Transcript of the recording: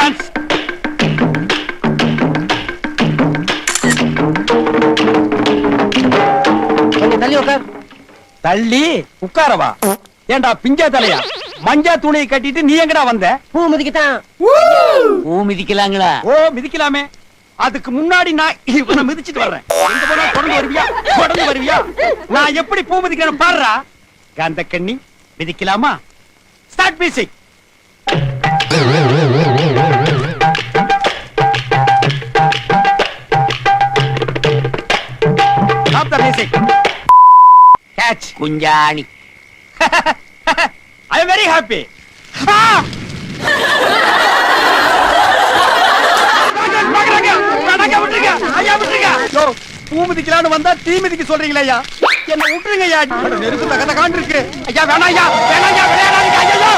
Dance. கொஞ்சம் தள்ளி உட்கார். தள்ளி உட்காரவா? ஏண்டா பிஞ்சா தலையா? மஞ்சா துணியை கட்டிட்டு நீ எங்கடா வந்த? பூ மிதிக்கத்தான். பூ மிதிக்கலாங்களா? ஓ மிதிக்கலாமே. அதுக்கு முன்னாடி நான் இவனை மிதிச்சிட்டு வர்றேன். எங்க போனா தொடர்ந்து வருவியா? தொடர்ந்து வருவியா? நான் எப்படி பூ மிதிக்கிறேன்னு பாருடா. காந்த கண்ணி மிதிக்கலாமா? Start music. Stop the music. Catch. குஞ்சாணி. I am very happy. பூ மிதிக்கலான்னு வந்தா தீ மிதிக்க சொல்றீங்களா ஐயா? என்ன விட்டுருங்க ஐயா. நெருப்பு தகதகான்னு இருக்கு ஐயா. வேணாம் ஐயா, வேணாம் ஐயா, விளையாடாதீங்க ஐயா.